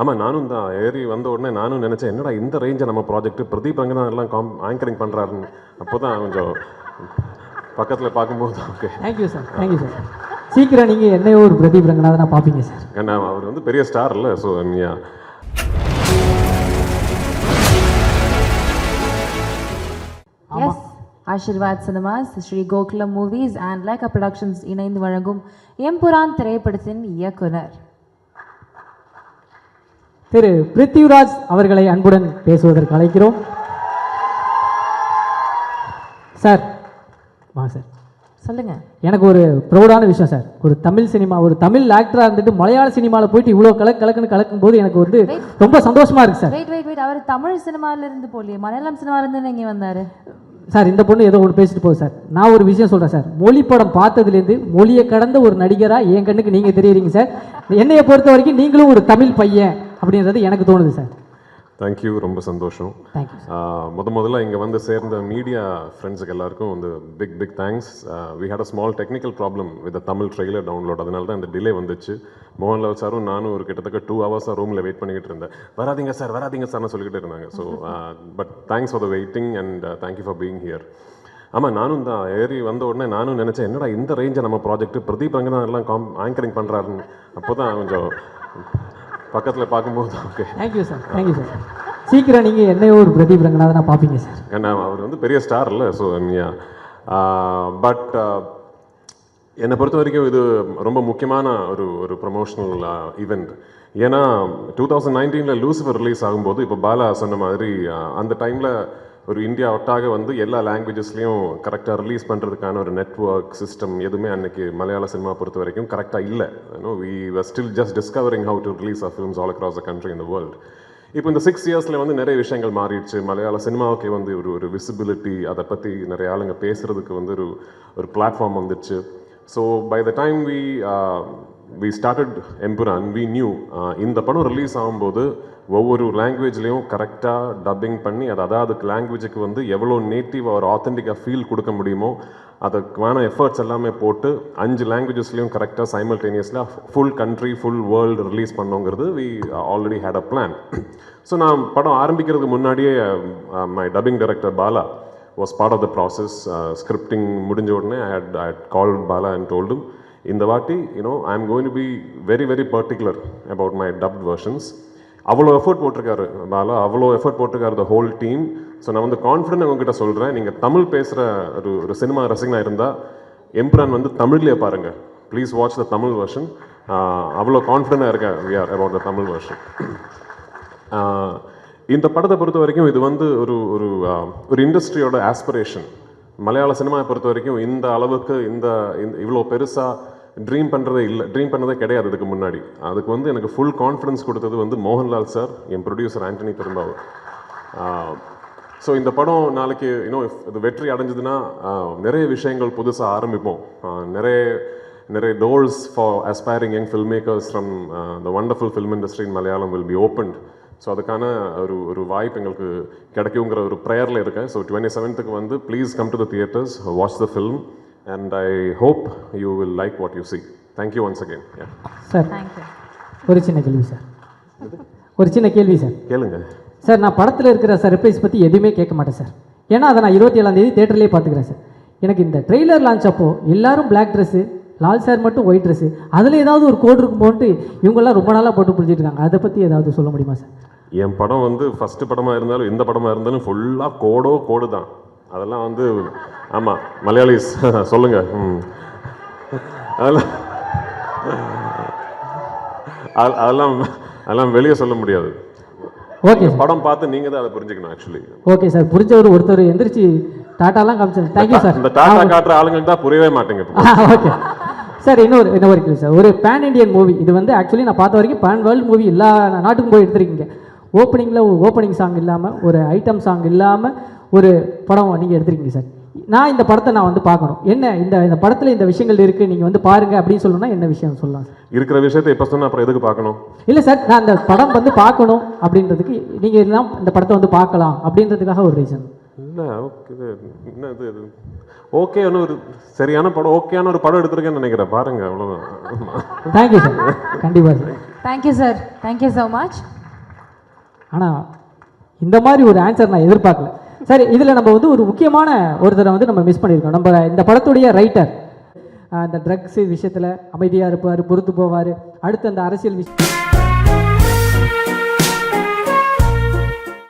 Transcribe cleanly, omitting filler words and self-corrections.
ஆமாம், நானும் தான் ஏறி வந்த உடனே நானும் நினச்சேன், என்னடா இந்த ரேஞ்சை நம்ம ப்ராஜெக்ட் பிரதீப் ரங்கநாதன் எல்லாம் ஆங்கரிங் பண்ணுறாருன்னு. அப்போ தான் கொஞ்சம் பக்கத்தில் பார்க்கும்போது okay. Thank you sir, thank you sir. சீக்கிரம் நீங்கள் என்னையோ ஒரு பிரதீப் ரங்கநாதனா பார்ப்பீங்க சார். ஏன்னா அவர் வந்து பெரிய ஸ்டார் இல்லை. ஸோ ஐமியா Yes, Ashirwad Cinemas, Sri Gokulam Movies and Leica Productions இணைந்து வழங்கும் எம்புரான் திரைப்படத்தின் இயக்குனர் திரு பிருத்திவிராஜ் அவர்களை அன்புடன் பேசுவதற்கு அழைக்கிறோம். சார் வாங்க சார். சொல்லுங்க. எனக்கு ஒரு ப்ரௌடான விஷயம் சார். ஒரு தமிழ் சினிமா, ஒரு தமிழ் ஆக்டராக இருந்துட்டு மலையாள சினிமாவில் போயிட்டு இவ்வளோ கலக்குன்னு கலக்கும் போது எனக்கு வந்து ரொம்ப சந்தோஷமா இருக்கு சார். வெயிட் அவர் தமிழ் சினிமால இருந்து போலியே, மலையாளம் சினிமால இருந்து இங்கே வந்தாரு சார். இந்த பொண்ணு ஏதோ ஒன்று பேசிட்டு போகுது சார். நான் ஒரு விஷயம் சொல்கிறேன் சார். மொழி படம் பார்த்ததுலேருந்து மொழியை கடந்த ஒரு நடிகராக என் கண்ணுக்கு நீங்கள் தெரியுறீங்க சார். என்னையை பொறுத்த வரைக்கும் நீங்களும் ஒரு தமிழ் பையன் அப்படின்றது எனக்கு தோணுது சார். தேங்க்யூ, ரொம்ப சந்தோஷம். முதல்ல இங்கே வந்து சேர்ந்த மீடியா ஃப்ரெண்ட்ஸுக்கு எல்லாருக்கும் வந்து big thanks. We had a small technical problem with Tamil trailer download. அதனால தான் இந்த டிலே வந்துச்சு. மோகன்லால் சாரும் நானும் ஒரு கிட்டத்தட்ட 2 hours ரூமில் வெயிட் பண்ணிக்கிட்டு இருந்தேன். வராதிங்க சார்னு சொல்லிக்கிட்டு இருந்தாங்க. So but thanks for the waiting and thank you for being here. ஆமாம், நானும் தான் ஏறி வந்த உடனே நானும் நினச்சேன், என்னடா இந்த ரேஞ்சை நம்ம ப்ராஜெக்ட் பிரதீப் ரங்கநாதன் எல்லாம் ஆங்கரிங் பண்ணுறாருன்னு. அப்போ தான் கொஞ்சம் பக்கத்தில் பார்க்கும்போது okay. Thank you sir, thank you sir. சீக்கிரம் நீங்கள் என்னையோ ஒரு பிரதீப் ரங்கநாதனா பார்ப்பீங்க சார். ஏன்னா அவர் வந்து பெரிய ஸ்டார் இல்லை. ஸோ ஐமியா பட் என்னை பொறுத்த வரைக்கும் இது ரொம்ப முக்கியமான ஒரு ப்ரமோஷனல் ஈவெண்ட். ஏன்னா 2019 லூசிஃபர் ரிலீஸ் ஆகும்போது இப்போ பாலா சொன்ன மாதிரி அந்த டைமில் ஒரு இந்தியா ஒட்டாக வந்து எல்லா லாங்குவேஜஸ்லேயும் கரெக்டாக ரிலீஸ் பண்ணுறதுக்கான ஒரு நெட்வொர்க் சிஸ்டம் எதுவுமே அன்றைக்கி மலையாள சினிமா பொறுத்த வரைக்கும் கரெக்டாக இல்லை. We were still just discovering how to release of films all across the country in the world. இப்போ இந்த 6 yearsல வந்து நிறைய விஷயங்கள் மாறிடுச்சு. மலையாள சினிமாவுக்கு வந்து ஒரு விசிபிலிட்டி, அதை பற்றி நிறைய ஆளுங்க பேசுகிறதுக்கு வந்து ஒரு பிளாட்ஃபார்ம் வந்துடுச்சு. So by the time we started Empuraan, we knew இந்த படம் ரிலீஸ் ஆகும்போது ஒவ்வொரு லாங்குவேஜ்லேயும் கரெக்டாக டப்பிங் பண்ணி அதுக்கு லாங்குவேஜுக்கு வந்து எவ்வளோ நேட்டிவாக ஒரு ஆத்தென்டிக்காக ஃபீல் கொடுக்க முடியுமோ அதுக்கான எஃபர்ட்ஸ் எல்லாமே போட்டு 5 லாங்குவேஜஸ்லையும் கரெக்டாக சைமல்டேனியஸில் full country full world release பண்ணோங்கிறது we already had a plan. So நான் படம் ஆரம்பிக்கிறதுக்கு முன்னாடியே my dubbing director Bala was part of the process. Scripting முடிஞ்ச உடனே ஐ had called Bala and told him, இந்த வாட்டி I am going to be very very particular about my dubbed versions. அவ்வளோ effort போட்டிருக்காரு பாலா, அவ்வளோ எஃபர்ட் போட்டிருக்காரு த ஹோல் டீம். ஸோ நான் வந்து கான்ஃபிடென்ட் உங்ககிட்ட சொல்கிறேன், நீங்கள் தமிழ் பேசுகிற ஒரு சினிமா ரசிகனாக இருந்தால் எம்புரான் வந்து தமிழ்லேயே பாருங்கள். Please watch the Tamil version. அவ்வளோ கான்ஃபிடென்ட்டாக இருக்கேன் we are about the Tamil version. இந்த படத்தை பொறுத்த வரைக்கும் இது வந்து ஒரு இண்டஸ்ட்ரியோட ஆஸ்பிரேஷன். மலையாள சினிமாவை பொறுத்த வரைக்கும் இந்த அளவுக்கு இவ்வளோ பெருசாக ட்ரீம் பண்ணதே கிடையாது இதுக்கு முன்னாடி. அதுக்கு வந்து எனக்கு ஃபுல் கான்ஃபிடன்ஸ் கொடுத்தது வந்து மோகன்லால் சார், என் ப்ரொடியூசர் ஆண்டனி பெரும்பாவூர். ஸோ இந்த படம் நாளைக்கு இது வெற்றி அடைஞ்சதுன்னா நிறைய விஷயங்கள் புதுசாக ஆரம்பிப்போம். நிறைய doors for aspiring young filmmakers from the wonderful film industry in Malayalam will be opened. So அதுக்கான ஒரு வாய்ப்பு எங்களுக்கு கிடைக்குங்கிற ஒரு ப்ரேயரில் இருக்கேன். ஸோ 27th வந்து please come to the theatres, watch the film and I hope you will like what you see. Thank you once again. Sir, ஒரு சின்ன கேள்வி சார். கேளுங்க சார். நான் படத்தில் இருக்கிற சர்ப்ரைஸ் பற்றி எதுவுமே கேட்க மாட்டேன் சார். ஏன்னா அதை நான் 27ஆம் தேதி தேட்டர்லேயே பார்த்துக்கிறேன் சார். எனக்கு இந்த ட்ரெய்லர் லான்ச் அப்போ எல்லாரும் பிளாக் ட்ரெஸ்ஸு, லால் சார் மட்டும் ஒயிட் ட்ரெஸ்ஸு, அதில் ஏதாவது ஒரு கோடு இருக்கும் போட்டு இவங்கெல்லாம் ரொம்ப நாளாக போட்டு பிடிச்சிட்டு இருக்காங்க. அதை பற்றி ஏதாவது சொல்ல முடியுமா சார்? என் படம் வந்து ஃபஸ்ட்டு படமாக இருந்தாலும் எந்த படமாக இருந்தாலும் ஃபுல்லாக கோடு தான். அதெல்லாம் வந்து ஆமாம் மலையாளிஸ் சொல்லுங்க. அதெல்லாம் வெளியே சொல்ல முடியாது. ஓகே, படம் பார்த்து நீங்கள் தான் அதை புரிஞ்சுக்கணும் ஆக்சுவலி. Okay sir. ஒருத்தர் எந்திரிச்சு டாட்டாலாம் காமிச்சார். Thank you sir. இந்த டாட்டா காட்டுற ஆளுங்களுக்கு தான் புரியவே மாட்டேங்க. Okay sir. இன்னொரு கேள்வி சார். ஒரு பேன் இண்டியன் மூவி இது வந்து ஆக்சுவலி நான் பார்த்த வரைக்கும் பேன் வேர்ல்டு மூவி எல்லா நாட்டுக்கும் போய் எடுத்துருக்கீங்க. ஓப்பனிங் சாங் இல்லாமல், ஒரு ஐட்டம் சாங் இல்லாமல் ஒரு படம் நீங்கள் எடுத்துருக்கீங்க சார். இந்த படத்தை நான் வந்து பார்க்கணும். இந்த படத்தில் இந்த விஷயங்கள் இருக்குது, நீங்கள் வந்து பாருங்கள் அப்படின்னு சொல்லணும்னா என்ன விஷயம் சொல்லலாம் சார்? இருக்கிற விஷயத்தை இப்போ சொன்னால் அப்புறம் எதுக்கு பார்க்கணும்? இல்லை சார், நான் அந்த படம் வந்து பார்க்கணும் அப்படின்றதுக்கு நீங்கள் எல்லாம் இந்த படத்தை வந்து பார்க்கலாம் அப்படின்றதுக்காக ஒரு ரீசன். இல்லை ஓகே, என்ன இது ஓகேன்னு ஒரு சரியான படம், ஓகேயான ஒரு படம் எடுத்துருக்கேன்னு நினைக்கிறேன். பாருங்கள், அவ்வளோதான். Thank you sir. கண்டிப்பாக sir. Thank you sir, thank you so much. ஆனால் இந்த மாதிரி ஒரு ஆன்சர் நான் எதிர்பார்க்கல. சரி, இதில் நம்ம வந்து ஒரு முக்கியமான ஒருத்தரை வந்து நம்ம மிஸ் பண்ணியிருக்கோம். நம்ம இந்த படத்துடைய ரைட்டர் அந்த ட்ரக்ஸ் விஷயத்தில் அமைதியாக இருப்பார், பொறுத்து போவார். அடுத்து அந்த அரசியல் விஷயம்